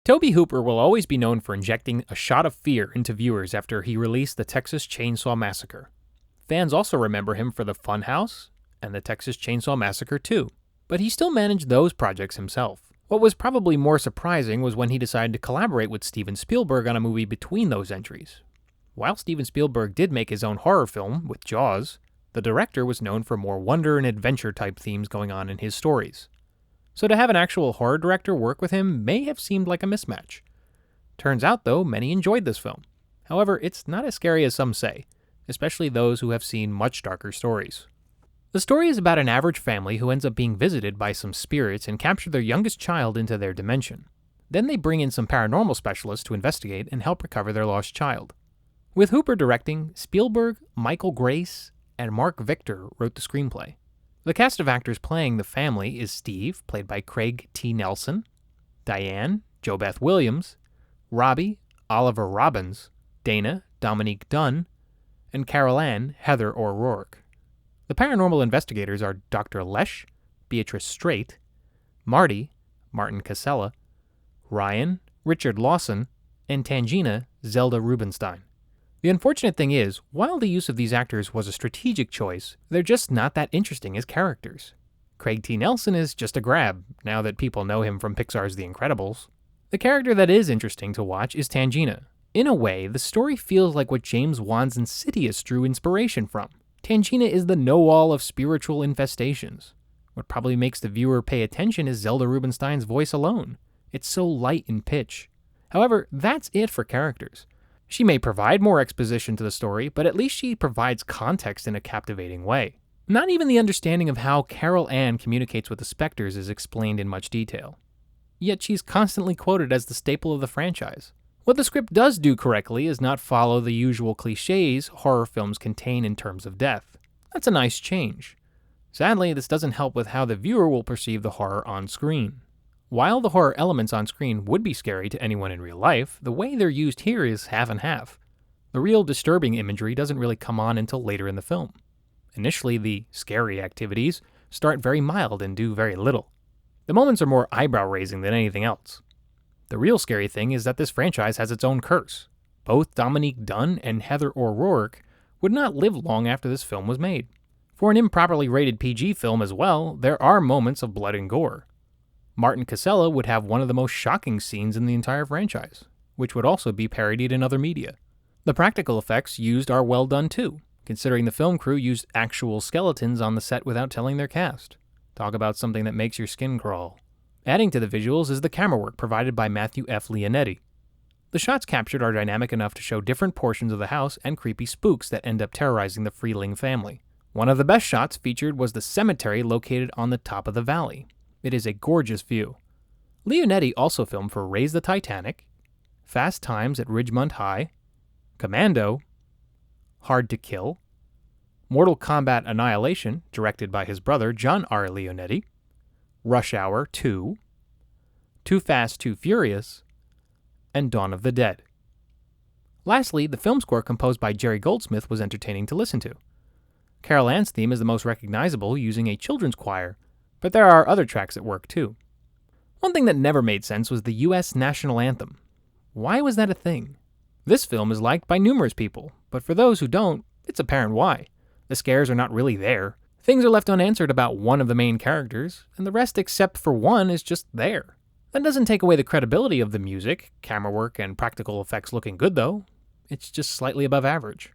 Tobe Hooper will always be known for injecting a shot of fear into viewers after he released the Texas Chainsaw Massacre. Fans also remember him for the Funhouse and the Texas Chainsaw Massacre 2, but he still managed those projects himself. What was probably more surprising was when he decided to collaborate with Steven Spielberg on a movie between those entries. While Steven Spielberg did make his own horror film with Jaws, the director was known for more wonder and adventure type themes going on in his stories. So to have an actual horror director work with him may have seemed like a mismatch. Turns out, though, many enjoyed this film. However, it's not as scary as some say, especially those who have seen much darker stories. The story is about an average family who ends up being visited by some spirits and capture their youngest child into their dimension. Then they bring in some paranormal specialists to investigate and help recover their lost child. With Hooper directing, Spielberg, Michael Grace, and Mark Victor wrote the screenplay. The cast of actors playing the family is Steve, played by Craig T. Nelson, Diane, JoBeth Williams, Robbie, Oliver Robbins, Dana, Dominique Dunn, and Carol Ann, Heather O'Rourke. The paranormal investigators are Dr. Lesh, Beatrice Straight, Marty, Martin Casella, Ryan, Richard Lawson, and Tangina, Zelda Rubinstein. The unfortunate thing is, while the use of these actors was a strategic choice, they're just not that interesting as characters. Craig T. Nelson is just a grab, now that people know him from Pixar's The Incredibles. The character that is interesting to watch is Tangina. In a way, the story feels like what James Wan's Insidious drew inspiration from. Tangina is the know-all of spiritual infestations. What probably makes the viewer pay attention is Zelda Rubinstein's voice alone. It's so light in pitch. However, that's it for characters. She may provide more exposition to the story, but at least she provides context in a captivating way. Not even the understanding of how Carol Ann communicates with the specters is explained in much detail. Yet she's constantly quoted as the staple of the franchise. What the script does do correctly is not follow the usual cliches horror films contain in terms of death. That's a nice change. Sadly, this doesn't help with how the viewer will perceive the horror on screen. While the horror elements on screen would be scary to anyone in real life, the way they're used here is half and half. The real disturbing imagery doesn't really come on until later in the film. Initially, the scary activities start very mild and do very little. The moments are more eyebrow-raising than anything else. The real scary thing is that this franchise has its own curse. Both Dominique Dunn and Heather O'Rourke would not live long after this film was made. For an improperly rated PG film as well, there are moments of blood and gore. Martin Casella would have one of the most shocking scenes in the entire franchise, which would also be parodied in other media. The practical effects used are well done too, considering the film crew used actual skeletons on the set without telling their cast. Talk about something that makes your skin crawl. Adding to the visuals is the camera work provided by Matthew F. Leonetti. The shots captured are dynamic enough to show different portions of the house and creepy spooks that end up terrorizing the Freeling family. One of the best shots featured was the cemetery located on the top of the valley. It is a gorgeous view. Leonetti also filmed for Raise the Titanic, Fast Times at Ridgemont High, Commando, Hard to Kill, Mortal Kombat Annihilation, directed by his brother John R. Leonetti, Rush Hour 2, Too Fast, Too Furious, and Dawn of the Dead. Lastly, the film score composed by Jerry Goldsmith was entertaining to listen to. Carol Ann's theme is the most recognizable, using a children's choir, but there are other tracks at work too. One thing that never made sense was the U.S. national anthem. Why was that a thing? This film is liked by numerous people, but for those who don't, it's apparent why. The scares are not really there. Things are left unanswered about one of the main characters, and the rest except for one is just there. That doesn't take away the credibility of the music, camera work, and practical effects looking good though. It's just slightly above average.